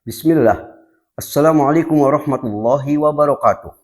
Bismillah. Assalamualaikum warahmatullahi wabarakatuh.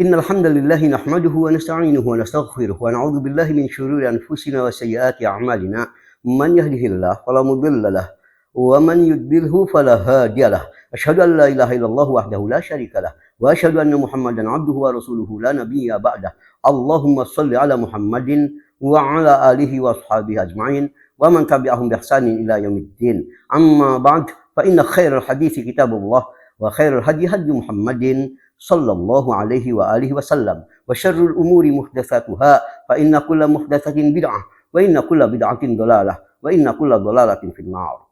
Innal hamdalillah nahmaduhu wa nasta'inuhu wa nastaghfiruh wa na'udzu billahi min shururi anfusina wa sayyiati a'malina. Man yahdihillahu fala mudilla lahu wa man yudlilhu fala hadiyalah. Asyhadu an la ilaha illallah wahdahu la syarikalah wa asyhadu anna Muhammadan 'abduhu wa rasuluhu la nabiyya ba'dah. Allahumma shalli ala Muhammadin wa ala alihi wa ashabihi ajma'in wa man tabi'ahum bi ihsanin ila yaumiddin. Amma ba'd, fa inna khairal hadithi kitabullah wa khairal hadi hadi Muhammadin sallallahu alaihi wa alihi wasallam wa syarrul umuri muhdatsatuha fa inna kulla muhdatsatin bid'ah wa inna kulla bid'atin dhalalah wa inna kulla dhalalatin finnar.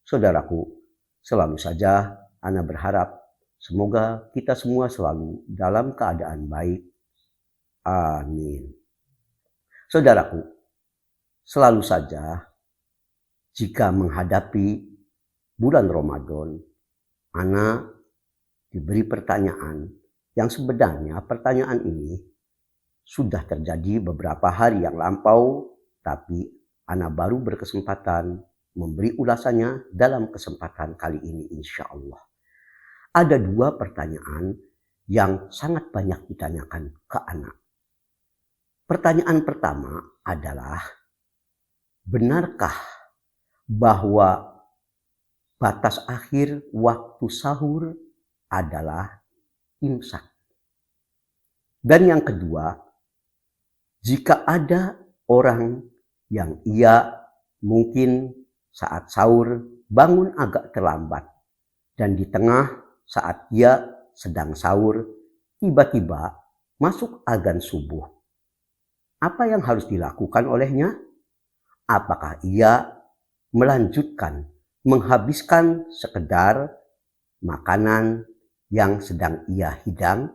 Saudaraku, selalu saja ana berharap semoga kita semua selalu dalam keadaan baik. Amin. Saudaraku, selalu saja jika menghadapi bulan Ramadan, ana diberi pertanyaan yang sebenarnya pertanyaan ini sudah terjadi beberapa hari yang lampau, tapi ana baru berkesempatan memberi ulasannya dalam kesempatan kali ini insya Allah. Ada dua pertanyaan yang sangat banyak ditanyakan ke ana. Pertanyaan pertama adalah, benarkah bahwa batas akhir waktu sahur adalah imsak? Dan yang kedua, jika ada orang yang ia mungkin saat sahur bangun agak terlambat dan di tengah saat ia sedang sahur tiba-tiba masuk adzan subuh, apa yang harus dilakukan olehnya? Apakah ia melanjutkan menghabiskan sekedar makanan yang sedang ia hidang,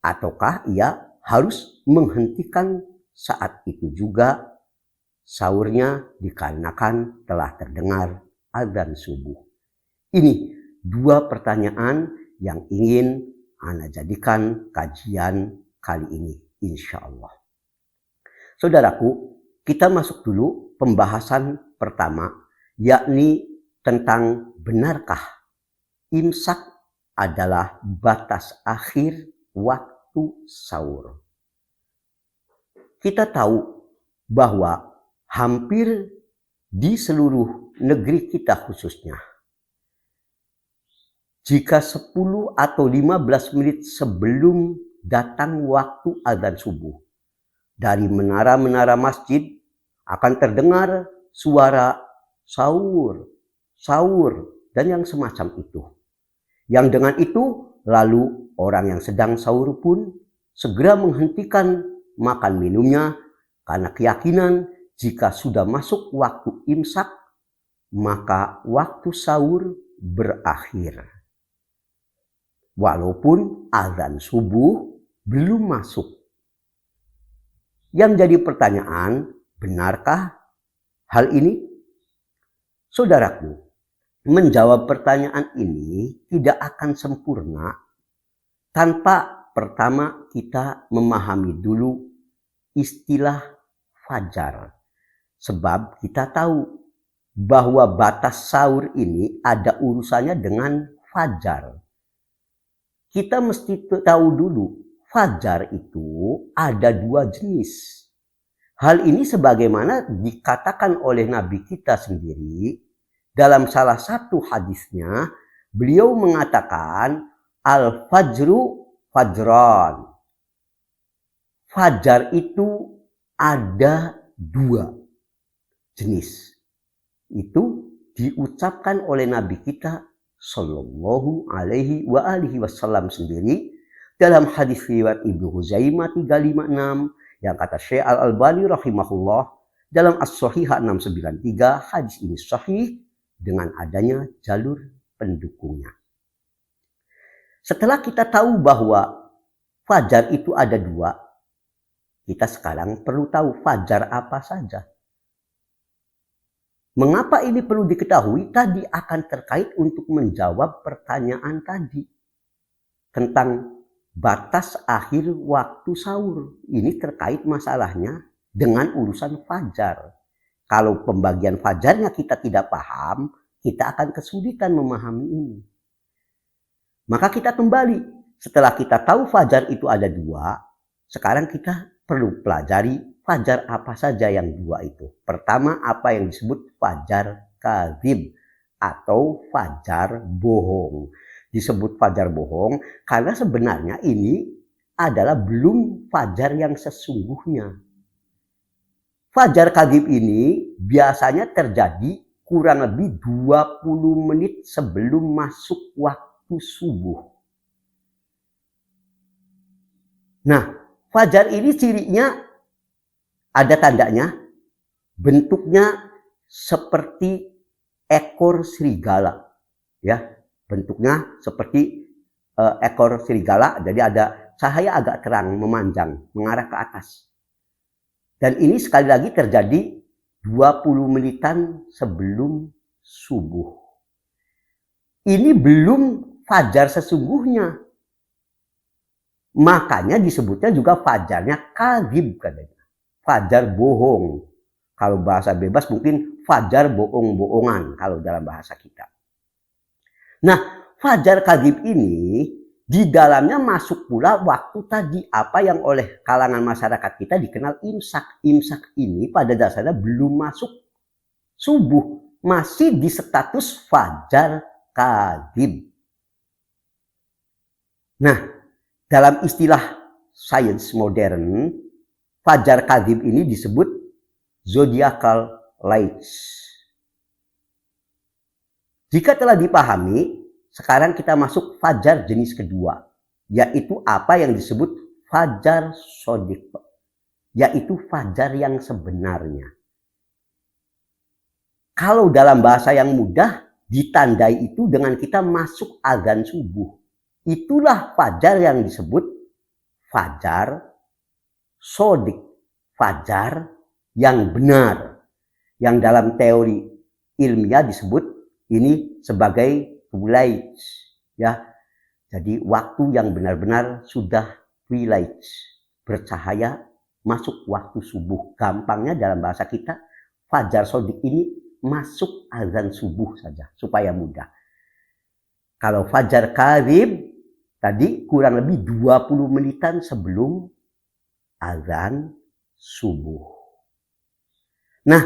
ataukah ia harus menghentikan saat itu juga sahurnya dikarenakan telah terdengar adzan subuh? Ini dua pertanyaan yang ingin ana jadikan kajian kali ini insya Allah. Saudaraku, kita masuk dulu pembahasan pertama, yakni tentang benarkah imsak adalah batas akhir waktu sahur. Kita tahu bahwa hampir di seluruh negeri kita khususnya, jika 10 atau 15 menit sebelum datang waktu adzan subuh, dari menara-menara masjid akan terdengar suara sahur, sahur, dan yang semacam itu. Yang dengan itu, lalu orang yang sedang sahur pun segera menghentikan makan minumnya karena keyakinan jika sudah masuk waktu imsak, maka waktu sahur berakhir. Walaupun adzan subuh belum masuk. Yang jadi pertanyaan, benarkah hal ini? Saudaraku, menjawab pertanyaan ini tidak akan sempurna tanpa pertama kita memahami dulu istilah fajar. Sebab kita tahu bahwa batas sahur ini ada urusannya dengan fajar. Kita mesti tahu dulu, fajar itu ada dua jenis. Hal ini sebagaimana dikatakan oleh Nabi kita sendiri dalam salah satu hadisnya, beliau mengatakan al-fajru fajran. Fajar itu ada dua jenis. Itu diucapkan oleh Nabi kita sallallahu alaihi wa alihi wasallam sendiri dalam hadis riwayat Ibnu Huzaimah 356 yang kata Syekh Al-Albani rahimahullah dalam As-Sahihah 693, hadis ini sahih dengan adanya jalur pendukungnya. Setelah kita tahu bahwa fajar itu ada dua, kita sekarang perlu tahu fajar apa saja. Mengapa ini perlu diketahui? Tadi akan terkait untuk menjawab pertanyaan tadi tentang batas akhir waktu sahur. Ini terkait masalahnya dengan urusan fajar. Kalau pembagian fajarnya kita tidak paham, kita akan kesulitan memahami ini. Maka kita kembali, setelah kita tahu fajar itu ada dua, sekarang kita perlu pelajari fajar apa saja yang dua itu. Pertama, apa yang disebut fajar kadzib atau fajar bohong. Disebut fajar bohong karena sebenarnya ini adalah belum fajar yang sesungguhnya. Fajar kadzib ini biasanya terjadi kurang lebih 20 menit sebelum masuk waktu subuh. Nah, fajar ini cirinya ada tandanya, bentuknya seperti ekor serigala, ya, bentuknya seperti ekor serigala, jadi ada cahaya agak terang memanjang mengarah ke atas. Dan ini sekali lagi terjadi 20 menitan sebelum subuh. Ini belum fajar sesungguhnya. Makanya disebutnya juga fajarnya kadzib katanya. Fajar bohong. Kalau bahasa bebas mungkin fajar bohong-bohongan kalau dalam bahasa kita. Nah, fajar kadzib ini di dalamnya masuk pula waktu tadi apa yang oleh kalangan masyarakat kita dikenal imsak. Imsak ini pada dasarnya belum masuk subuh, masih di status fajar kadzib. Nah, dalam istilah sains modern, fajar kadzib ini disebut zodiacal lights. Jika telah dipahami, sekarang kita masuk fajar jenis kedua, yaitu apa yang disebut fajar shodiq, yaitu fajar yang sebenarnya. Kalau dalam bahasa yang mudah, ditandai itu dengan kita masuk azan subuh. Itulah fajar yang disebut fajar shodiq, fajar yang benar, yang dalam teori ilmiah disebut ini sebagai twilight, ya. Jadi waktu yang benar-benar sudah twilight, bercahaya, masuk waktu subuh. Gampangnya dalam bahasa kita, fajar shodiq ini masuk azan subuh saja supaya mudah. Kalau fajar kadzib tadi kurang lebih 20 menitan sebelum azan subuh. Nah,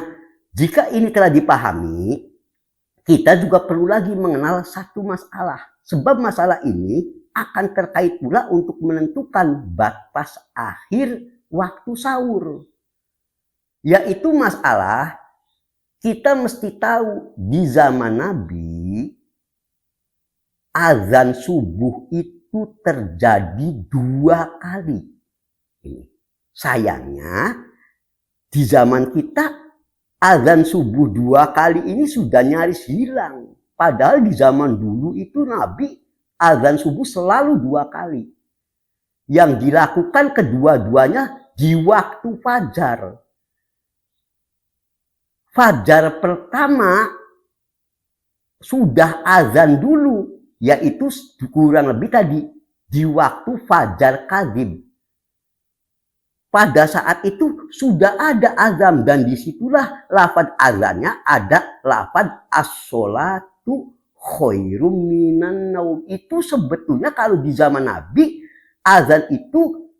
jika ini telah dipahami, kita juga perlu lagi mengenal satu masalah. Sebab masalah ini akan terkait pula untuk menentukan batas akhir waktu sahur. Yaitu masalah kita mesti tahu di zaman Nabi azan subuh itu terjadi 2 kali. Sayangnya di zaman kita azan subuh 2 kali ini sudah nyaris hilang. Padahal di zaman dulu itu Nabi azan subuh selalu 2 kali. Yang dilakukan kedua-duanya di waktu fajar. Fajar pertama sudah azan dulu, yaitu kurang lebih tadi di waktu fajar kadzib. Pada saat itu sudah ada azan dan disitulah lafaz azannya ada lafaz as-sholatu khairum minan naum. Itu sebetulnya kalau di zaman Nabi azan itu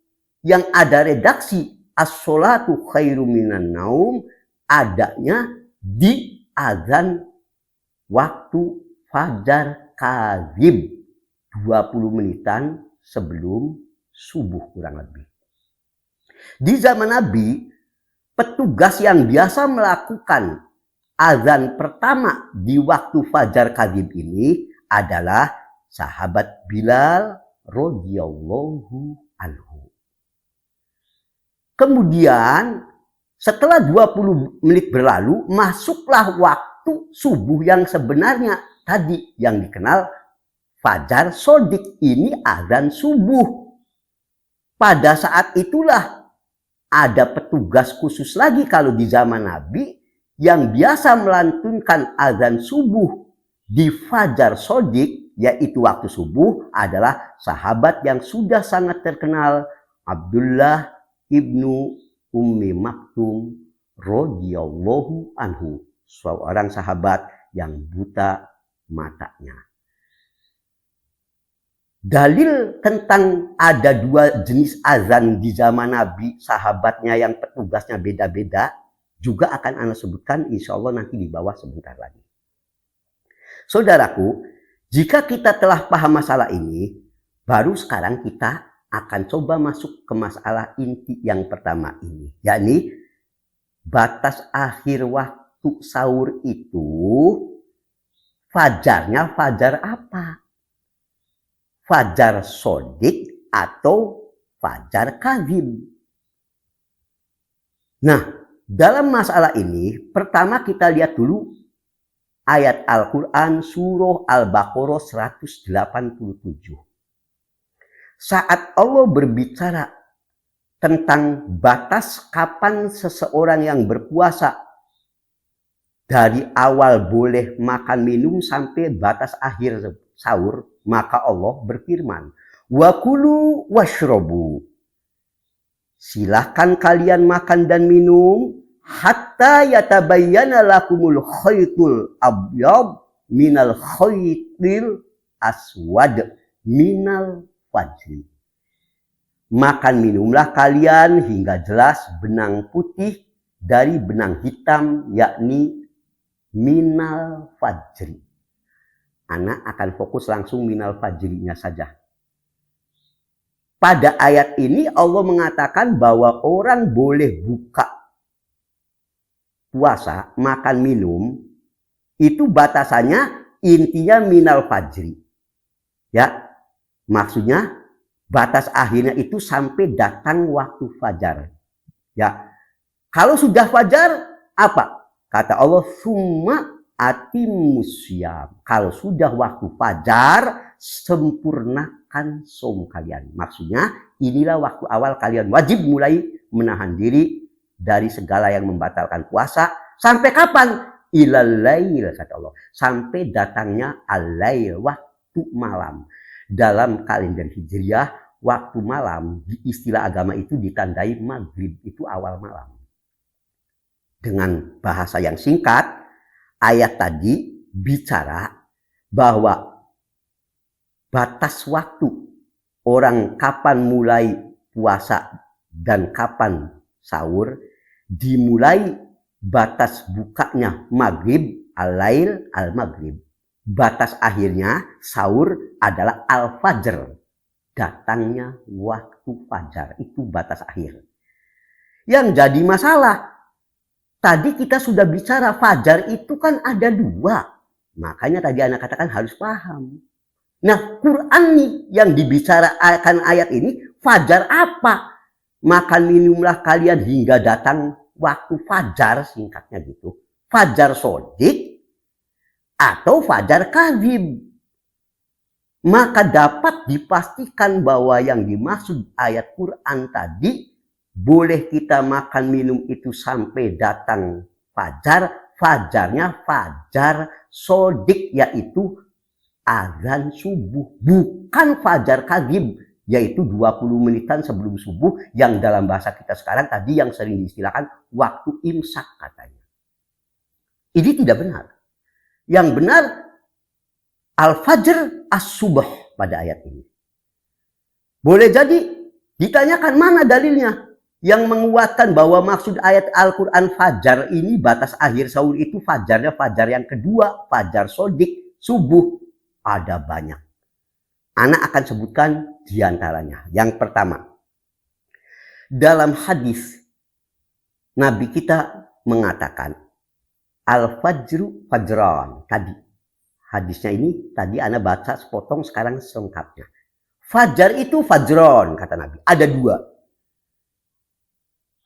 yang ada redaksi as-sholatu khairum minan naum adanya di azan waktu fajar kadzib 20 menitan sebelum subuh kurang lebih. Di zaman Nabi, petugas yang biasa melakukan azan pertama di waktu fajar kadzib ini adalah sahabat Bilal radhiyallahu anhu. Kemudian setelah 20 menit berlalu, masuklah waktu subuh yang sebenarnya tadi yang dikenal fajar shodiq. Ini azan subuh. Pada saat itulah ada petugas khusus lagi kalau di zaman Nabi yang biasa melantunkan azan subuh di fajar shodiq, yaitu waktu subuh, adalah sahabat yang sudah sangat terkenal, Abdullah ibnu Ummi Maktum radhiyallahu anhu, seorang sahabat yang buta matanya. Dalil tentang ada dua jenis azan di zaman Nabi, sahabatnya yang petugasnya beda-beda, juga akan Anda sebutkan insya Allah nanti di bawah sebentar lagi. Saudaraku, jika kita telah paham masalah ini, baru sekarang kita akan coba masuk ke masalah inti yang pertama ini, yakni batas akhir waktu sahur itu fajarnya fajar apa? Fajar sodik atau fajar kadzib. Nah, dalam masalah ini, pertama kita lihat dulu ayat Al-Quran surah Al-Baqarah 187. Saat Allah berbicara tentang batas kapan seseorang yang berpuasa dari awal boleh makan minum sampai batas akhir sahur, maka Allah berfirman, wa kulu washrobu. Silahkan kalian makan dan minum hatta yatabayyana lakumul khaytul abyad minal khaytil aswad minal fajri. Makan minumlah kalian hingga jelas benang putih dari benang hitam, yakni minal fajri. Anak akan fokus langsung minal fajrinya saja. Pada ayat ini Allah mengatakan bahwa orang boleh buka puasa, makan minum, itu batasannya intinya minal fajri. Ya, maksudnya batas akhirnya itu sampai datang waktu fajar. Ya, kalau sudah fajar apa? Kata Allah, summa atimus syiyam. Kalau sudah waktu fajar, sempurnakan saum kalian. Maksudnya inilah waktu awal kalian wajib mulai menahan diri dari segala yang membatalkan puasa. Sampai kapan? Ilal lail, kata Allah. Sampai datangnya al-lail, waktu malam. Dalam kalender Hijriah, waktu malam di istilah agama itu ditandai maghrib, itu awal malam. Dengan bahasa yang singkat, ayat tadi bicara bahwa batas waktu orang kapan mulai puasa dan kapan sahur dimulai batas bukanya maghrib, al-lail, al-maghrib. Batas akhirnya sahur adalah al-fajr. Datangnya waktu fajar, itu batas akhir. Yang jadi masalah, tadi kita sudah bicara fajar itu kan ada dua. Makanya tadi anak katakan harus paham. Nah, Quran nih yang dibicarakan ayat ini, fajar apa? Makan minumlah kalian hingga datang waktu fajar, singkatnya gitu. Fajar sodik atau fajar kadzib. Maka dapat dipastikan bahwa yang dimaksud ayat Quran tadi, boleh kita makan minum itu sampai datang fajar. Fajarnya fajar sodik, yaitu azan subuh. Bukan fajar kadzib, yaitu 20 menitan sebelum subuh, yang dalam bahasa kita sekarang tadi yang sering diistilahkan waktu imsak katanya. Ini tidak benar. Yang benar al-fajr as-subh pada ayat ini. Boleh jadi ditanyakan mana dalilnya yang menguatkan bahwa maksud ayat Al-Quran fajar ini batas akhir sahur itu fajarnya fajar yang kedua, fajar sodik, subuh. Ada banyak. Anak akan sebutkan diantaranya. Yang pertama, dalam hadis Nabi kita mengatakan al-fajru fajran. Tadi hadisnya ini tadi Anda baca sepotong, sekarang selengkapnya. Fajar itu fajron, kata Nabi. Ada dua.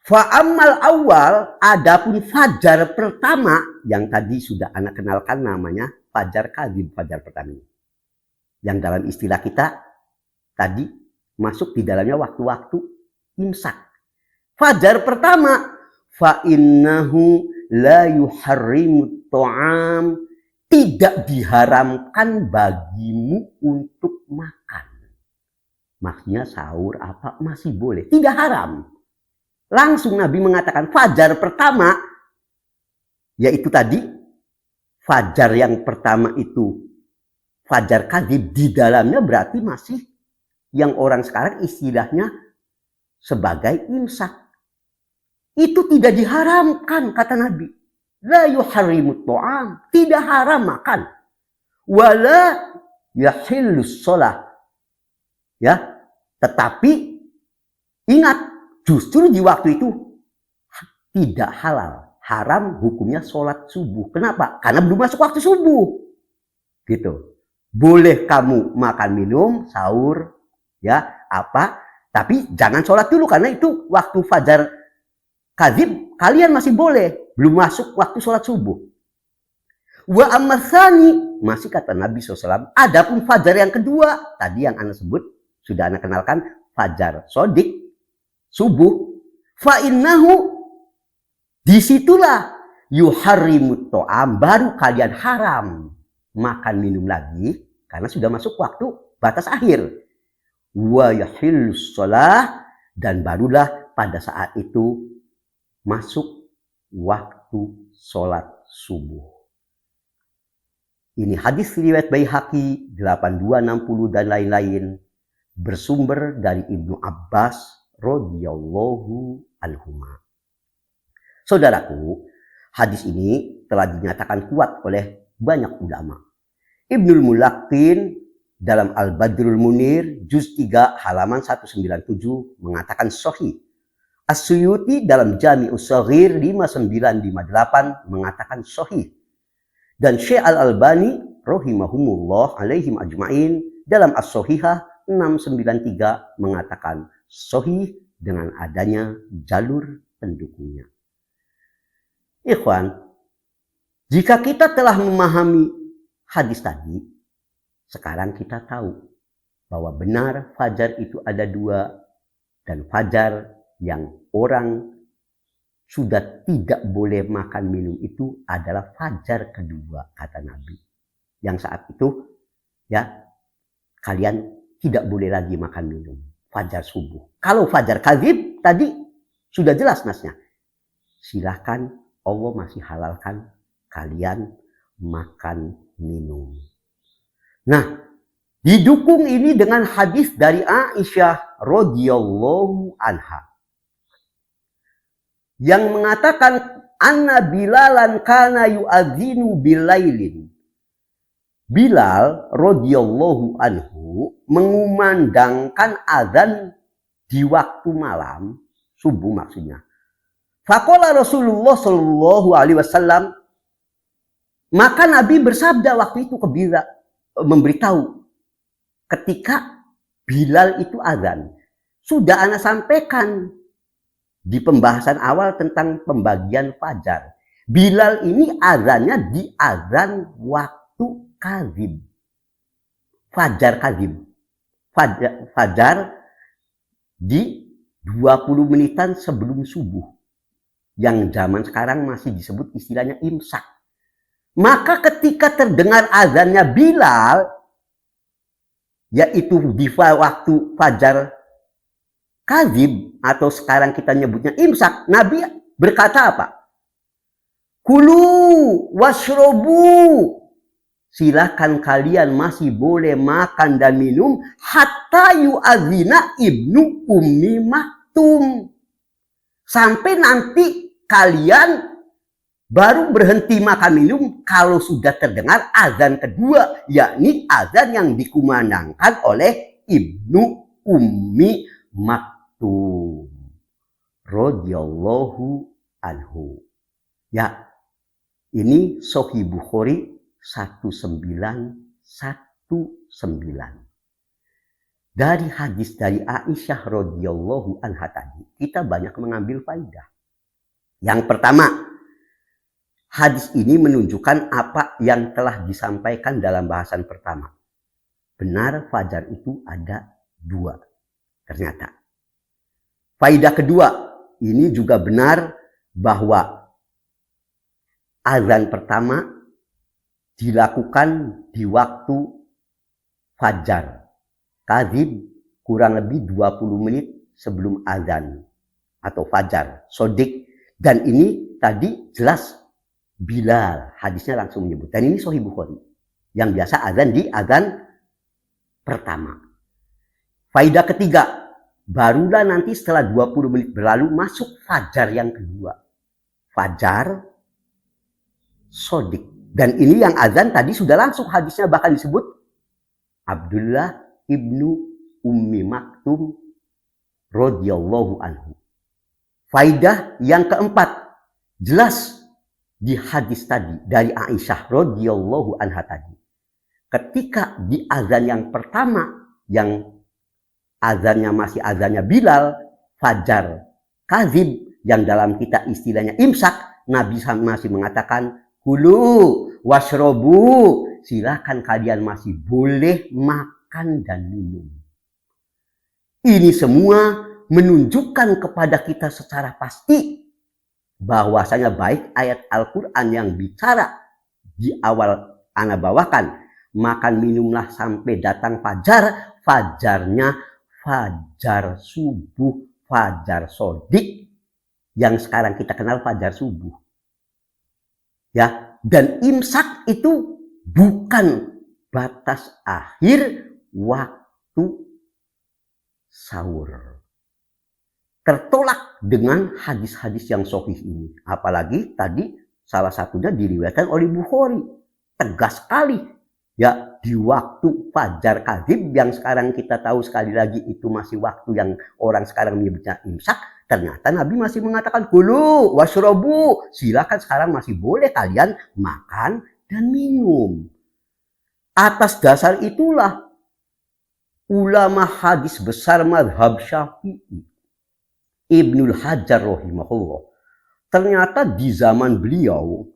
Fa'amal awal, adapun fajar pertama, yang tadi sudah Anda kenalkan namanya fajar kadzib, fajar pertama. Yang dalam istilah kita tadi masuk di dalamnya waktu-waktu imsak. Fajar pertama, fa'innahu la yuharrimut ta'am, tidak diharamkan bagimu untuk makan. Maksudnya sahur apa masih boleh, tidak haram. Langsung Nabi mengatakan fajar pertama, yaitu tadi fajar yang pertama itu fajar kadzib, di dalamnya berarti masih yang orang sekarang istilahnya sebagai imsak. Itu tidak diharamkan, kata Nabi. La yuharrimut ta'am, tidak haram makan. Wala yahillus sholah. Ya, tetapi ingat, justru di waktu itu tidak halal, haram hukumnya sholat subuh. Kenapa? Karena belum masuk waktu subuh. Gitu. Boleh kamu makan minum, sahur, ya apa, tapi jangan sholat dulu karena itu waktu fajar kadzib kalian masih boleh, belum masuk waktu sholat subuh. Wa ammatsani, masih kata Nabi SAW, adapun fajar yang kedua, tadi yang Anda sebut, sudah Anda kenalkan, fajar sodik, subuh, fa innahu, disitulah yuharrimut ta'am, baru kalian haram makan minum lagi, karena sudah masuk waktu batas akhir. Wa yahillus shalah, dan barulah pada saat itu masuk waktu sholat subuh. Ini hadis riwayat Baihaqi 8260 dan lain-lain, bersumber dari Ibnu Abbas radhiyallahu anhuma. Saudaraku, hadis ini telah dinyatakan kuat oleh banyak ulama. Ibnul Mulaqqin dalam Al-Badrul Munir juz 3 halaman 197 mengatakan sahih. As-Suyuti dalam Jami'us Shaghir 5958 mengatakan sahih. Dan Syekh Al-Albani rahimahumullah alaihim ajma'in dalam As-Sahihah 693 mengatakan sahih dengan adanya jalur pendukungnya. Ikhwan, jika kita telah memahami hadis tadi, sekarang kita tahu bahwa benar fajar itu ada dua, dan fajar yang orang sudah tidak boleh makan minum itu adalah fajar kedua, kata Nabi. Yang saat itu ya kalian tidak boleh lagi makan minum, fajar subuh. Kalau fajar kadzib tadi sudah jelas nasnya. Silahkan, Allah masih halalkan kalian makan minum. Nah, didukung ini dengan hadis dari Aisyah radhiyallahu anha yang mengatakan anna Bilalan kana yu'adzinu bilailin. Bilal radhiyallahu anhu mengumandangkan azan di waktu malam, subuh maksudnya. Faqala Rasulullah sallallahu alaihi wasallam, maka Nabi bersabda waktu itu ke Bilal, memberitahu ketika Bilal itu azan. Sudah Ana sampaikan di pembahasan awal tentang pembagian fajar. Bilal ini azannya di azan waktu kadzib. Fajar kadzib. Fajar di 20 menitan sebelum subuh. Yang zaman sekarang masih disebut istilahnya imsak. Maka ketika terdengar azannya Bilal, yaitu di waktu fajar kadzib, atau sekarang kita nyebutnya imsak, Nabi berkata apa? Kulu washrobu, silakan kalian masih boleh makan dan minum hatta yu'adzina ibnu ummi maktum, sampai nanti kalian baru berhenti makan minum kalau sudah terdengar azan kedua, yakni azan yang dikumandangkan oleh ibnu ummi maktum radhiyallahu anhu. Ya, ini Sahih Bukhari 1919. Dari hadis dari Aisyah radhiyallahu anha tadi, kita banyak mengambil faidah. Yang pertama, hadis ini menunjukkan apa yang telah disampaikan dalam bahasan pertama. Benar fajar itu ada dua. Ternyata. Faidah kedua, ini juga benar bahwa azan pertama dilakukan di waktu fajar kadzib kurang lebih 20 menit sebelum azan atau fajar sodik. Dan ini tadi jelas Bilal. Hadisnya langsung menyebut. Dan ini Sahih Bukhari. Yang biasa azan di azan pertama. Faidah ketiga, barulah nanti setelah 20 menit berlalu masuk fajar yang kedua. Fajar sodik. Dan ini yang azan tadi sudah langsung hadisnya bahkan disebut Abdullah ibnu Ummi Maktum radhiyallahu anhu. Faidah yang keempat, jelas di hadis tadi dari Aisyah radhiyallahu anha tadi. Ketika di azan yang pertama, yang azannya masih azannya Bilal, fajar kazib, yang dalam kita istilahnya imsak, Nabi masih mengatakan, kulu washrobu, silakan kalian masih boleh makan dan minum. Ini semua menunjukkan kepada kita secara pasti bahwasanya baik ayat Al-Quran yang bicara di awal ana bawakan, makan minumlah sampai datang fajar, fajarnya fajar subuh, fajar sodik, yang sekarang kita kenal fajar subuh. Ya, dan imsak itu bukan batas akhir waktu sahur. Tertolak dengan hadis-hadis yang sahih ini. Apalagi tadi salah satunya diriwayatkan oleh Bukhari. Tegas sekali. Ya, di waktu fajar kadzib yang sekarang kita tahu sekali lagi itu masih waktu yang orang sekarang menyebutnya imsak. Ternyata Nabi masih mengatakan kulu washrobu. Silakan sekarang masih boleh kalian makan dan minum. Atas dasar itulah ulama hadis besar mazhab Syafi'i Ibnul Hajar rahimahullah, ternyata di zaman beliau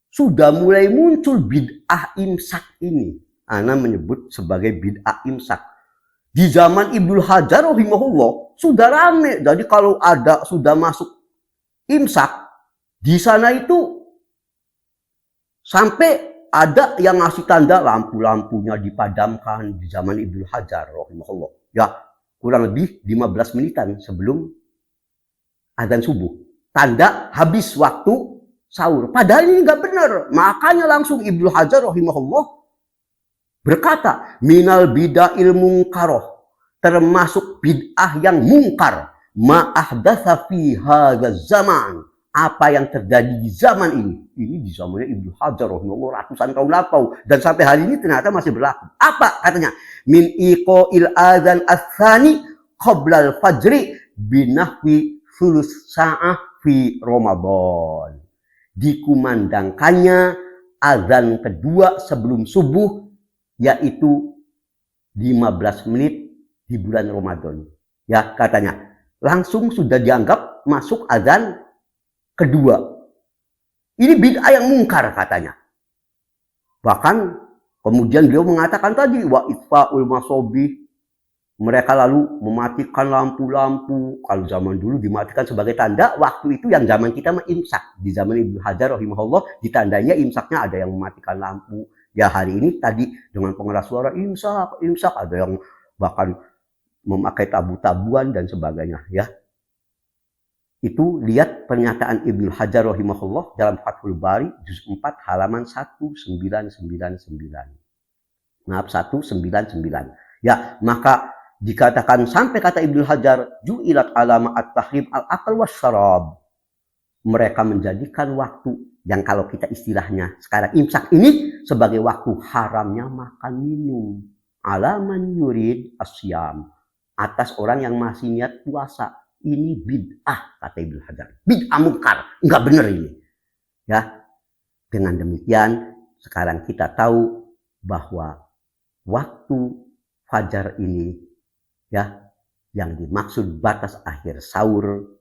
sudah mulai muncul bid'ah imsak ini. Ana menyebut sebagai bid'ah imsak. Di zaman Ibnul Hajar rahimahullah sudah rame. Jadi kalau ada sudah masuk imsak, di sana itu sampai ada yang ngasih tanda lampu-lampunya dipadamkan di zaman Ibnul Hajar rahimahullah. Ya, kurang lebih 15 menitan sebelum azan subuh. Tanda habis waktu sahur. Padahal ini nggak benar. Makanya langsung Ibnu Hajar rahimahullah berkata, minal bid'ahil munkaroh, termasuk bid'ah yang mungkar, ma'ahdatsa fi hadzal zaman, apa yang terjadi di zaman ini. Ini di zamannya Ibnu Hajar rahimahullah ratusan tahun lampau dan sampai hari ini ternyata masih berlaku. Apa katanya? Min iqa'il adzan ats-tsani qabla al-fajri binahwi sulus sa'ah fi Ramadan. Dikumandangkannya azan kedua sebelum subuh, yaitu 15 menit di bulan Ramadan. Ya, katanya. Langsung sudah dianggap masuk azan kedua. Ini bid'ah yang mungkar katanya. Bahkan kemudian beliau mengatakan tadi, wa itfa'ul masobih, mereka lalu mematikan lampu-lampu. Kalau zaman dulu dimatikan sebagai tanda, waktu itu yang zaman kita imsak. Di zaman Ibnu Hajar rahimahullah, ditandanya imsaknya ada yang mematikan lampu. Ya hari ini tadi dengan pengeras suara imsak, imsak, ada yang bahkan memakai tabu-tabuan dan sebagainya. Ya, itu lihat pernyataan Ibnu Hajar rahimahullah dalam Fathul Bari juz 4 halaman 1999. Maaf, 199. Ya, maka dikatakan sampai kata Ibnu Hajar, ju'ilat alama at-tahrim al-akal wasyarab. Mereka menjadikan waktu yang kalau kita istilahnya sekarang imsak ini sebagai waktu haramnya makan minum. Alaman yurid asyam, atas orang yang masih niat puasa. Ini bid'ah kata Ibnu Hajar. Bid'ah mungkar, enggak benar ini. Ya. Dengan demikian sekarang kita tahu bahwa waktu fajar ini, ya, yang dimaksud batas akhir sahur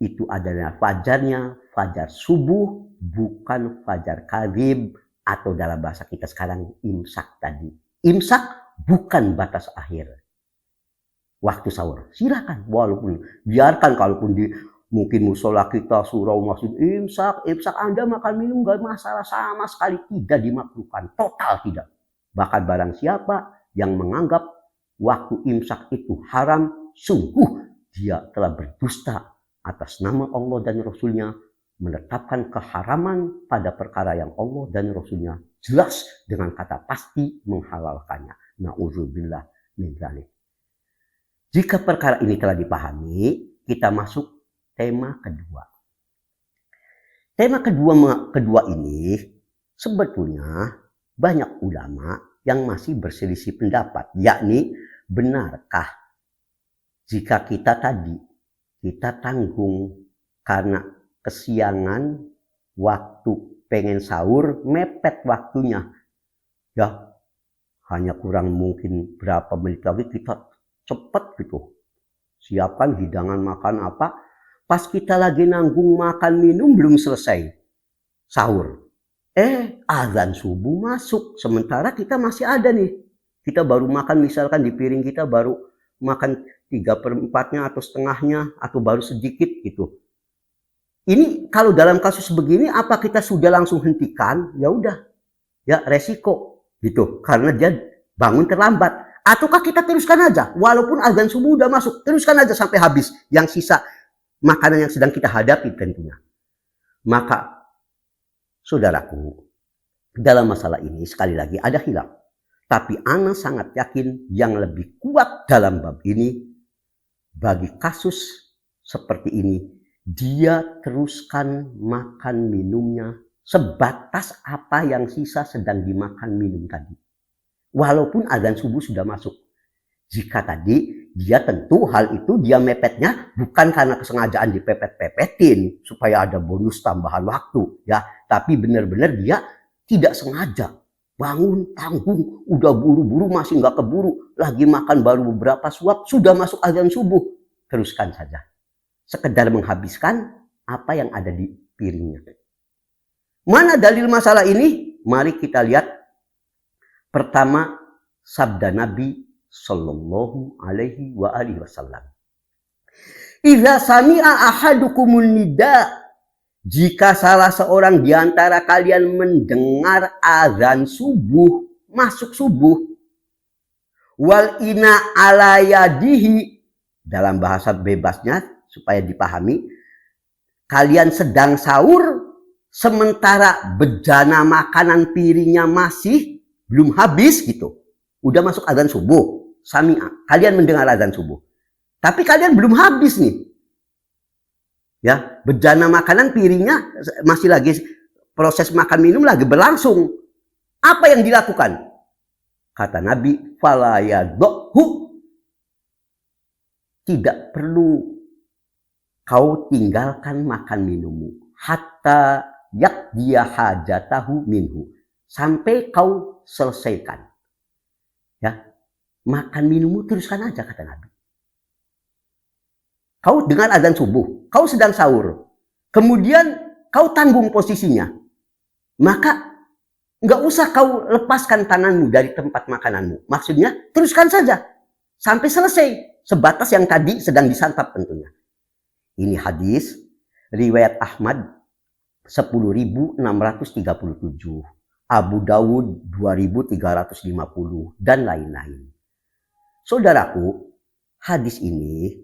itu adalah fajarnya fajar subuh, bukan fajar kadzib atau dalam bahasa kita sekarang imsak tadi. Imsak bukan batas akhir waktu sahur. Silakan, walaupun biarkan kalaupun di mungkin musola kita surau masjid imsak Anda makan minum gak masalah, sama sekali tidak dimakruhkan, total tidak. Bahkan barang siapa yang menganggap waktu imsak itu haram, sungguh dia telah berdusta atas nama Allah dan Rasulnya, menetapkan keharaman pada perkara yang Allah dan Rasulnya jelas dengan kata pasti menghalalkannya. Na'udzubillah min dzalik. Jika perkara ini telah dipahami, kita masuk tema kedua. Tema kedua ini sebetulnya banyak ulama yang masih berselisih pendapat, yakni benarkah jika kita tanggung karena kesiangan waktu pengen sahur, mepet waktunya. Ya, hanya kurang mungkin berapa menit lagi kita cepet gitu. Siapkan hidangan makan apa, pas kita lagi nanggung makan minum belum selesai sahur. Azan subuh masuk, sementara kita masih ada nih. Kita baru makan, misalkan di piring kita baru makan 3/4-nya atau setengahnya, atau baru sedikit gitu. Ini kalau dalam kasus begini, apa kita sudah langsung hentikan? Ya udah, ya resiko gitu, karena dia bangun terlambat. Ataukah kita teruskan aja, walaupun azan subuh udah masuk, teruskan aja sampai habis yang sisa makanan yang sedang kita hadapi tentunya. Maka saudaraku, dalam masalah ini sekali lagi ada khilaf. Tapi ana sangat yakin yang lebih kuat dalam bab ini, bagi kasus seperti ini, dia teruskan makan minumnya sebatas apa yang sisa sedang dimakan minum tadi. Walaupun azan subuh sudah masuk. Jika tadi dia tentu hal itu dia mepetnya bukan karena kesengajaan dipepet-pepetin supaya ada bonus tambahan waktu ya, tapi benar-benar dia tidak sengaja bangun tanggung, udah buru-buru masih nggak keburu, lagi makan baru beberapa suap sudah masuk azan subuh, teruskan saja. Sekedar menghabiskan apa yang ada di piringnya. Mana dalil masalah ini? Mari kita lihat. Pertama, sabda Nabi sallallahu alaihi wa alihi wasallam. Idza sami'a ahadukumun nida, jika salah seorang di antara kalian mendengar azan subuh, masuk subuh, wal ina ala yadihi, dalam bahasa bebasnya supaya dipahami, kalian sedang sahur sementara bejana makanan piringnya masih belum habis gitu. Udah masuk azan subuh, sami'a, kalian mendengar azan subuh. Tapi kalian belum habis nih. Ya, bejana makanan piringnya masih lagi proses makan minum lagi berlangsung. Apa yang dilakukan? Kata Nabi, fala yadhu, tidak perlu kau tinggalkan makan minummu hatta yaqdiya hajatahu minhu, sampai kau selesaikan. Ya, makan minummu teruskan aja, kata Nabi. Kau dengar azan subuh, kau sedang sahur, kemudian kau tanggung posisinya, maka nggak usah kau lepaskan tanganmu dari tempat makananmu. Maksudnya teruskan saja sampai selesai, sebatas yang tadi sedang disantap tentunya. Ini hadis riwayat Ahmad 10.637, Abu Dawud 2.350 dan lain-lain. Saudaraku, hadis ini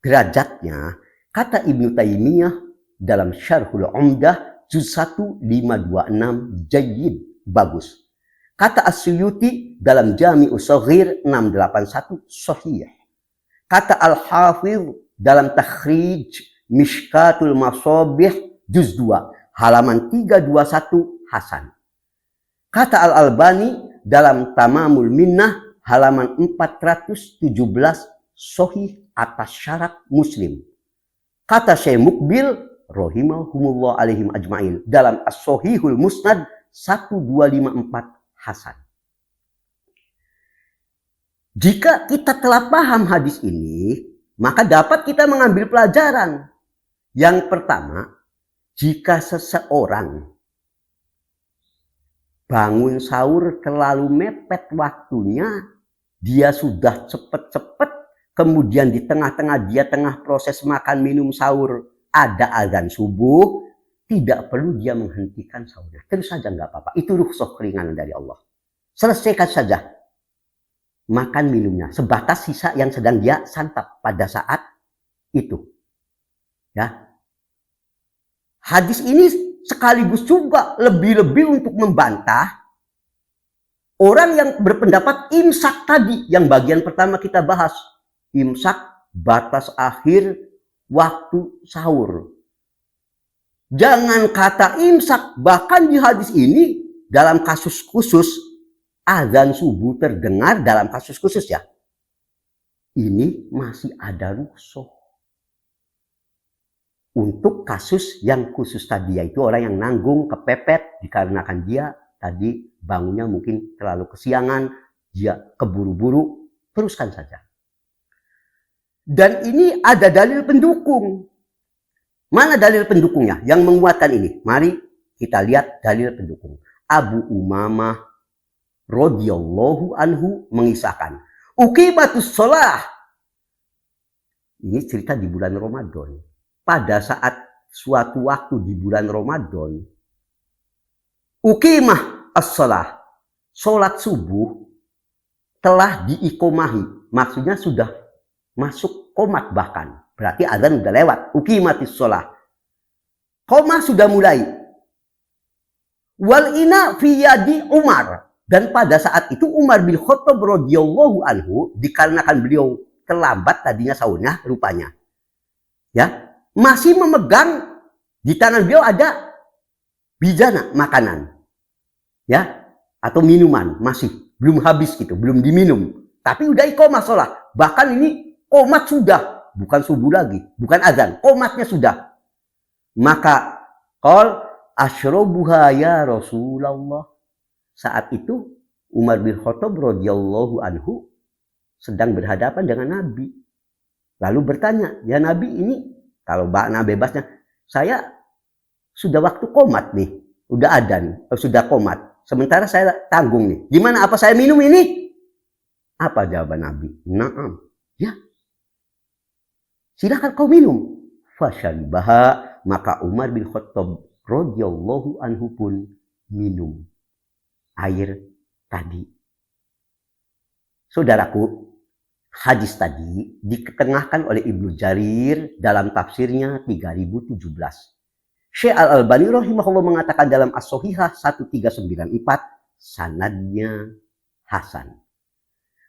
derajatnya, kata Ibnu Taimiyah dalam Syarhul Umdah juz 1 526, jayyid, bagus. Kata As-Suyuti dalam Jami'us Shaghir 681, sahih. Kata Al-Hafidh dalam Takhrij Mishkatul Masabih juz 2 halaman 321, hasan. Kata Al-Albani dalam Tamamul Minnah halaman 417, sahih atas syarat Muslim. Kata Syekh Mukbil rahimahumullah alaihim ajmain dalam As-Sahihul Musnad 1254, hasan. Jika kita telah paham hadis ini, maka dapat kita mengambil pelajaran. Yang pertama, jika seseorang bangun sahur terlalu mepet waktunya, dia sudah cepet-cepet, kemudian di tengah-tengah dia tengah proses makan minum sahur, ada azan subuh, tidak perlu dia menghentikan sahurnya. Terus saja nggak apa-apa. Itu rukhsah keringanan dari Allah. Selesaikan saja makan minumnya sebatas sisa yang sedang dia santap pada saat itu. Ya. Hadis ini sekaligus juga lebih-lebih untuk membantah orang yang berpendapat imsak tadi, yang bagian pertama kita bahas. Imsak batas akhir waktu sahur. Jangan kata imsak, bahkan di hadis ini dalam kasus khusus azan subuh terdengar dalam kasus khusus ya. Ini masih ada rukhsah. Untuk kasus yang khusus tadi, yaitu orang yang nanggung kepepet dikarenakan dia tadi bangunnya mungkin terlalu kesiangan, dia keburu-buru, teruskan saja. Dan ini ada dalil pendukung. Mana dalil pendukungnya yang menguatkan ini? Mari kita lihat dalil pendukung. Abu Umamah radhiyallahu anhu mengisahkan, uqimatus shalah. Ini cerita di bulan Ramadan. Pada saat suatu waktu di bulan Ramadan, uqimah as-shalah, sholat subuh telah diikomahi. Maksudnya sudah masuk qomat bahkan. Berarti azan udah lewat. Uqimatis shalah. Qomah sudah mulai. Wal ina fi yadi Umar. Dan pada saat itu Umar bin Khattab radhiyallahu anhu, dikarenakan beliau terlambat tadinya sahurnya rupanya. Ya, masih memegang di tangan beliau ada bijana makanan. Ya, atau minuman masih belum habis gitu, belum diminum. Tapi udah iqamah shalah. Bahkan ini qomat sudah, bukan subuh lagi, bukan azan, qomatnya sudah. Maka qol asyrabuha ya Rasulullah. Saat itu Umar bin Khattab radhiyallahu anhu sedang berhadapan dengan Nabi. Lalu bertanya, ya Nabi, ini kalau makna bebasnya, saya sudah waktu qomat nih, udah adzan, sudah qomat. Sementara saya tanggung nih. Gimana, apa saya minum ini? Apa jawaban Nabi? Naam. Ya. Silakan kau minum. Fasyaribaha, maka Umar bin Khattab radhiyallahu anhu pun minum air tadi. Saudaraku, hadis tadi diketengahkan oleh Ibnu Jarir dalam tafsirnya 3017. Syekh Al-Albani rahimahullah mengatakan dalam As-Shahihah 1394, sanadnya hasan.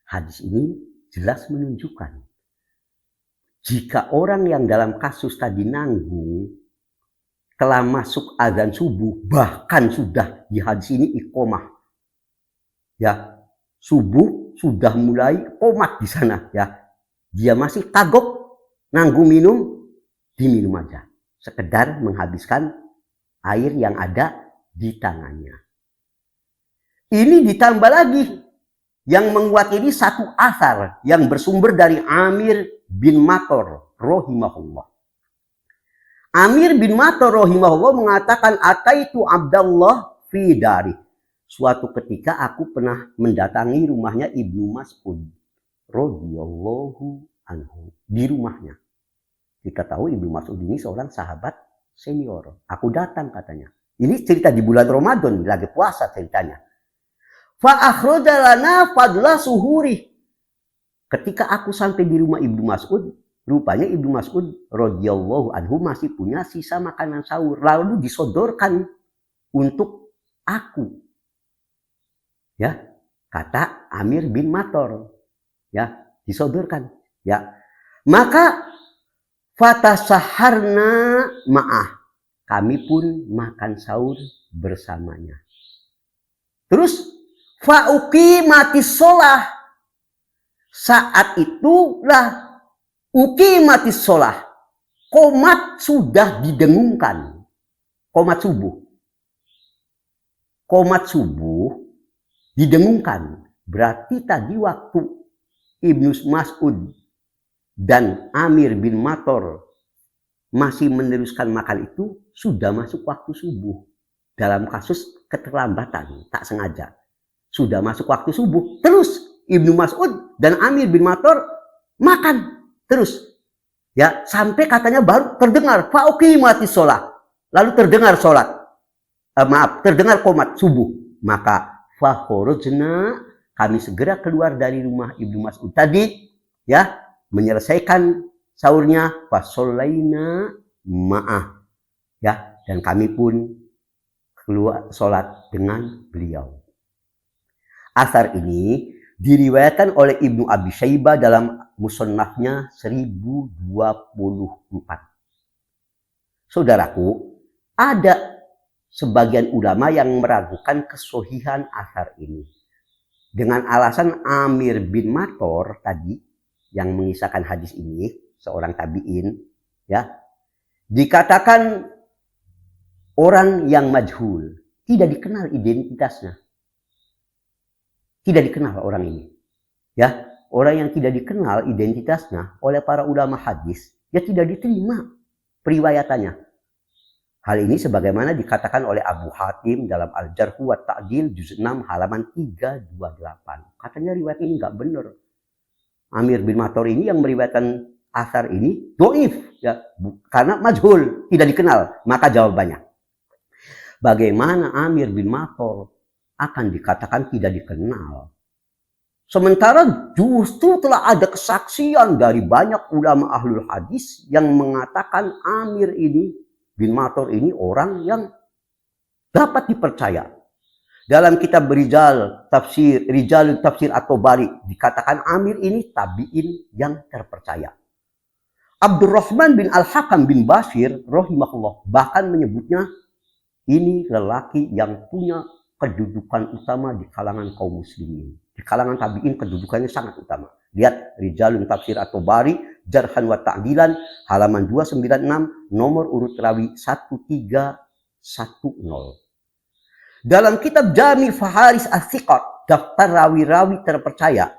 Hadis ini jelas menunjukkan jika orang yang dalam kasus tadi nanggung telah masuk azan subuh, bahkan sudah di hadis ini iqamah. Ya, subuh sudah mulai qomat di sana ya. Dia masih kagok nanggung minum, diminum aja. Sekedar menghabiskan air yang ada di tangannya. Ini ditambah lagi yang menguat ini satu asar yang bersumber dari Amir bin Mator rahimahullah. Amir bin Mator rahimahullah mengatakan, ataitu Abdullah fi dari. Suatu ketika aku pernah mendatangi rumahnya Ibnu Mas'ud radhiyallahu anhu, di rumahnya. Kita tahu Ibnu Mas'ud ini seorang sahabat senior. Aku datang katanya. Ini cerita di bulan Ramadan, lagi puasa ceritanya. Fa akhraja lana fadla suhuri. Ketika aku sampai di rumah Ibnu Mas'ud, rupanya Ibnu Mas'ud radhiyallahu anhu masih punya sisa makanan sahur, lalu disodorkan untuk aku. Ya, kata Amir bin Mator. Ya, disodorkan. Ya. Maka fatasaharna ma'ah. Kami pun makan sahur bersamanya. Terus fauqimatis shalah. Saat itulah uqimatis shalah. Qomat sudah didengungkan. Qomat subuh. Qomat subuh didengungkan. Berarti tadi waktu Ibnu Mas'ud dan Amir bin Mator masih meneruskan makan itu sudah masuk waktu subuh. Dalam kasus keterlambatan, tak sengaja. Sudah masuk waktu subuh. Terus Ibnu Mas'ud dan Amir bin Mator makan terus. Ya, sampai katanya baru terdengar fauqimatis shalah. Lalu terdengar sholat. Terdengar qomat subuh. Maka fakhrajna, kami segera keluar dari rumah Ibnu Mas'ud tadi, ya, menyelesaikan sahurnya, fasollaina ma'ah, ya, Dan kami pun keluar sholat dengan beliau. Asar ini diriwayatkan oleh Ibnu Abi Syaibah dalam Musannafnya 1024. Saudaraku, ada sebagian ulama yang meragukan kesohihan asar ini dengan alasan Amir bin Mator tadi yang mengisahkan hadis ini, seorang tabi'in, ya, dikatakan orang yang majhul, tidak dikenal identitasnya. Tidak dikenal orang ini. Ya, orang yang tidak dikenal identitasnya oleh para ulama hadis, ya tidak diterima periwayatannya. Hal ini sebagaimana dikatakan oleh Abu Hatim dalam Al-Jarh wa Ta'dil juz 6 halaman 328. Katanya riwayat ini enggak benar. Amir bin Mator ini yang meriwayatkan asar ini dhaif, ya, karena majhul, tidak dikenal. Maka jawabannya, bagaimana Amir bin Mator akan dikatakan tidak dikenal? Sementara justru telah ada kesaksian dari banyak ulama ahlul hadis yang mengatakan Amir ini bin Mator ini orang yang dapat dipercaya. Dalam kitab Rijal Tafsir At-Tabari dikatakan Amir ini tabi'in yang terpercaya. Abdurrahman bin Al-Hakam bin Bashir rahimahullah bahkan menyebutnya ini lelaki yang punya kedudukan utama di kalangan kaum muslimin. Di kalangan tabi'in kedudukannya sangat utama. Lihat Rijalun Tafsir At-Tabari, Jarhan wa Ta'dilan, halaman 296, nomor urut rawi 1310. Dalam kitab Jami' Faharis As-Siqat, daftar rawi-rawi terpercaya.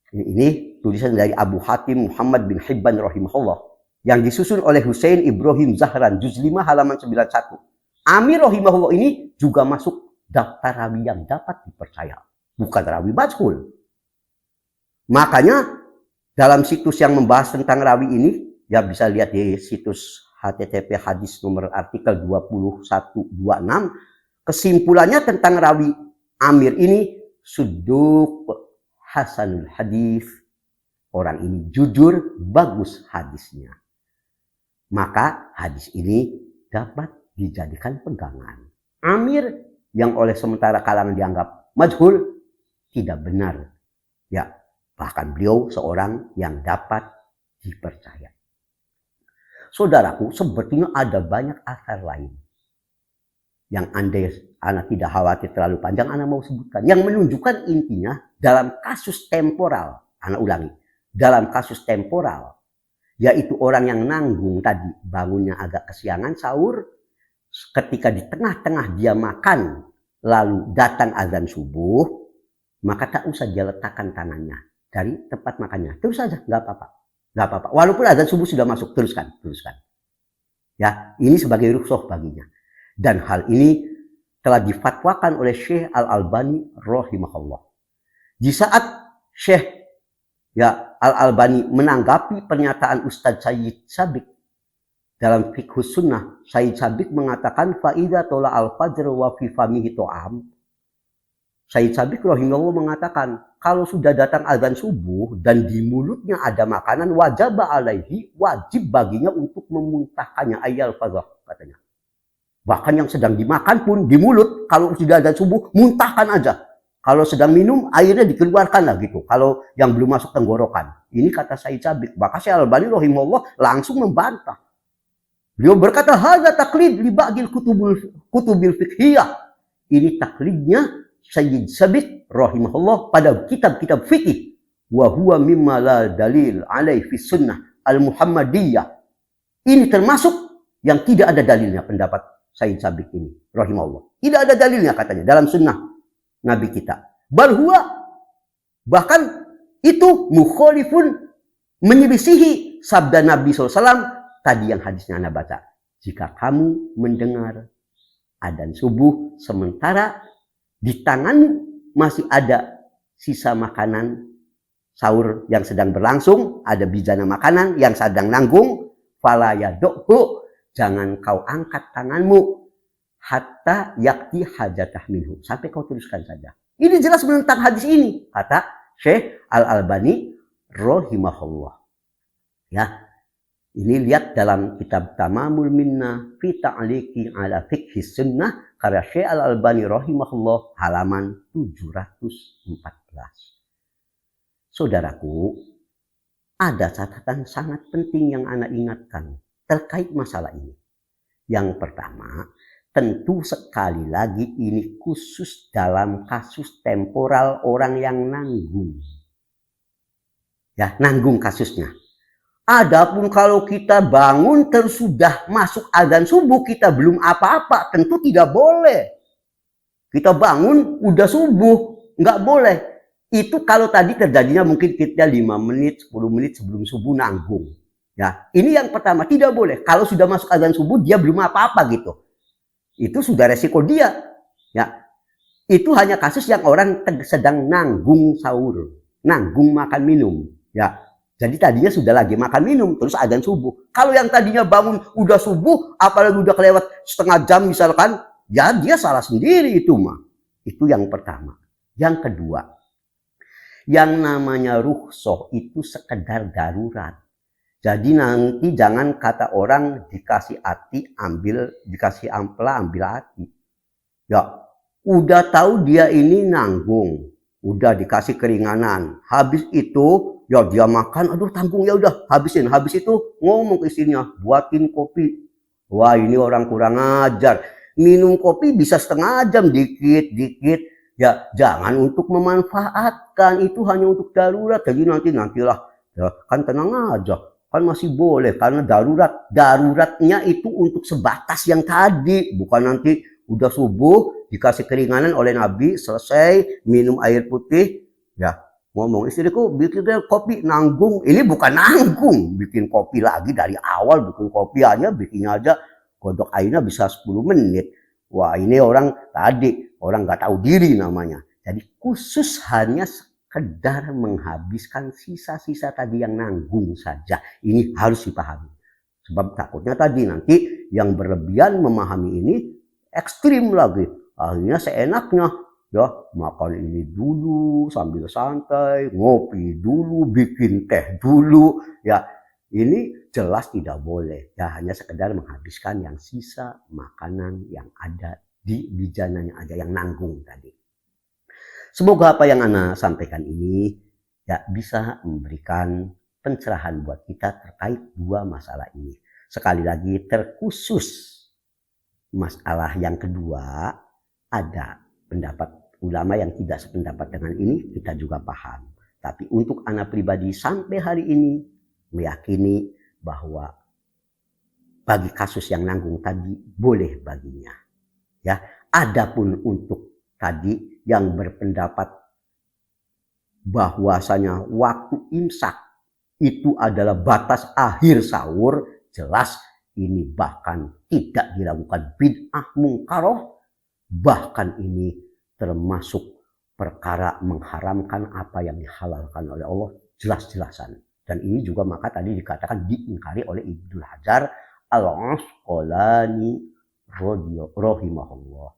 Ini tulisan dari Abu Hatim Muhammad bin Hibban rahimahullah yang disusun oleh Husain Ibrahim Zahran juz 5 halaman 91. Amir rahimahullah ini juga masuk daftar rawi yang dapat dipercaya, bukan rawi majhul. Makanya dalam situs yang membahas tentang rawi ini, ya bisa lihat di situs http hadis nomor artikel 2126, kesimpulannya tentang rawi Amir ini suduk hasanul hadis, orang ini jujur, bagus hadisnya. Maka hadis ini dapat dijadikan pegangan. Amir yang oleh sementara kalangan dianggap majhul tidak benar. Ya, bahkan beliau seorang yang dapat dipercaya. Saudaraku, sebetulnya ada banyak asar lain yang Anda tidak khawatir terlalu panjang, Anda mau sebutkan. Yang menunjukkan intinya dalam kasus temporal, Anda ulangi, dalam kasus temporal, yaitu orang yang nanggung tadi, bangunnya agak kesiangan sahur, ketika di tengah-tengah dia makan, lalu datang azan subuh, maka tak usah dia letakkan tangannya dari tempat makannya. Terus saja, nggak apa-apa. Nggak apa-apa. Walaupun azan subuh sudah masuk, teruskan. Ya, ini sebagai rukhsah baginya. Dan hal ini telah difatwakan oleh Syekh Al-Albani rahimahullah. Di saat Syekh Al-Albani menanggapi pernyataan Ustadz Sayyid Sabiq dalam Fiqhus Sunnah, Sayyid Sabiq mengatakan faida tola al-fajr wa fi famihi to'am. Sayyid Sabiq rahimahullah mengatakan kalau sudah datang azan subuh dan di mulutnya ada makanan, wajib baginya untuk memuntahkannya, ayal fadhah katanya. Bahkan yang sedang dimakan pun di mulut, kalau sudah ada subuh, muntahkan aja. Kalau sedang minum, airnya dikeluarkan lah gitu. Kalau yang belum masuk tenggorokan. Ini kata Sayyid Sabiq. Maka Syekh Al-Albani rahimahullah langsung membantah. Beliau berkata, hadza taklid li ba'dil kutubil fiqhiyah. Ini taklidnya Sayyid Sabiq rahimahullah pada kitab-kitab fikih. Wa huwa mimma la dalil alaih fi sunnah al-muhammadiyah. Ini termasuk yang tidak ada dalilnya pendapat Sayyid Sabiq ini rahimahullah. Tidak ada dalilnya katanya dalam sunnah Nabi kita. Bahkan itu mukhalifun, menyelisihi sabda Nabi SAW tadi yang hadisnya Anda baca. Jika kamu mendengar adzan subuh sementara di tanganmu masih ada sisa makanan sahur yang sedang berlangsung, ada bijana makanan yang sedang nanggung, fala yadukhu, jangan kau angkat tanganmu hatta yakti hajatah minhu, sampai kau teruskan saja. Ini jelas menentang hadis ini, kata Syekh Al-Albani rahimahullah. Ya. Ini lihat dalam kitab Tamamul Minnah fi Ta'liqi ala Fiqhi Sunnah karya Syekh Al-Albani rahimahullah halaman 714. Saudaraku, ada catatan sangat penting yang Ana ingatkan terkait masalah ini. Yang pertama, tentu sekali lagi ini khusus dalam kasus temporal orang yang nanggung. Ya, nanggung kasusnya. Adapun kalau kita bangun terus sudah masuk azan subuh kita belum apa-apa, tentu tidak boleh. Kita bangun udah subuh, nggak boleh. Itu kalau tadi terjadinya mungkin kita 5 menit, 10 menit sebelum subuh nanggung. Ya, ini yang pertama, tidak boleh. Kalau sudah masuk azan subuh dia belum apa-apa gitu. Itu sudah resiko dia. Ya. Itu hanya kasus yang orang sedang nanggung sahur, nanggung makan minum. Ya. Jadi tadinya sudah lagi makan minum, terus azan subuh. Kalau yang tadinya bangun udah subuh, apalagi udah kelewat setengah jam misalkan, ya dia salah sendiri itu mah. Itu yang pertama. Yang kedua, yang namanya rukhsah itu sekedar darurat. Jadi nanti jangan kata orang dikasih hati ambil, dikasih ampela ambil hati. Ya, udah tahu dia ini nanggung, udah dikasih keringanan. Habis itu ya dia makan, aduh tanggung ya udah habisin. Habis itu ngomong ke istrinya, buatin kopi. Wah ini orang kurang ajar. Minum kopi bisa setengah jam dikit-dikit. Ya jangan untuk memanfaatkan, itu hanya untuk darurat. Jadi nantilah ya kan tenang aja. Kan masih boleh karena daruratnya itu untuk sebatas yang tadi, bukan nanti udah subuh dikasih keringanan oleh Nabi selesai minum air putih ya ngomong istriku bikin kopi nanggung. Ini bukan nanggung, bikin kopi lagi dari awal, bikin kopi bikin aja godok airnya bisa 10 menit. Wah ini orang tadi orang nggak tahu diri namanya. Jadi khusus hanya sekedar menghabiskan sisa-sisa tadi yang nanggung saja. Ini harus dipahami. Sebab takutnya tadi nanti yang berlebihan memahami ini ekstrim lagi. Akhirnya seenaknya ya makan ini dulu sambil santai, ngopi dulu, bikin teh dulu. Ya ini jelas tidak boleh. Ya hanya sekedar menghabiskan yang sisa makanan yang ada di bijananya aja yang nanggung tadi. Semoga apa yang Ana sampaikan ini ya bisa memberikan pencerahan buat kita terkait dua masalah ini. Sekali lagi terkhusus masalah yang kedua, ada pendapat ulama yang tidak sependapat dengan ini, kita juga paham. Tapi untuk Ana pribadi sampai hari ini meyakini bahwa bagi kasus yang nanggung tadi boleh baginya. Ya, adapun untuk tadi yang berpendapat bahwasanya waktu imsak itu adalah batas akhir sahur, jelas ini bahkan tidak dilakukan bid'ah mungkaroh, bahkan ini termasuk perkara mengharamkan apa yang dihalalkan oleh Allah jelas-jelasan. Dan ini juga maka tadi dikatakan diingkari oleh Ibnu Hajar Al-Asqalani rahimahullah.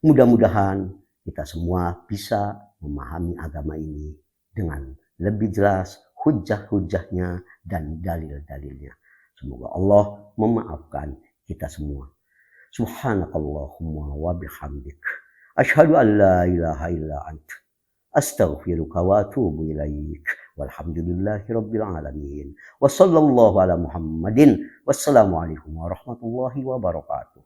Mudah-mudahan kita semua bisa memahami agama ini dengan lebih jelas hujah-hujahnya dan dalil-dalilnya. Semoga Allah memaafkan kita semua. Subhanakallahumma wa bihamdik. Asyhadu an la ilaha illa anta. Astaghfiruka wa atubu ilaik. Walhamdulillahi rabbil alamin. Wa sallallahu ala Muhammadin. Wassalamualaikum warahmatullahi wabarakatuh.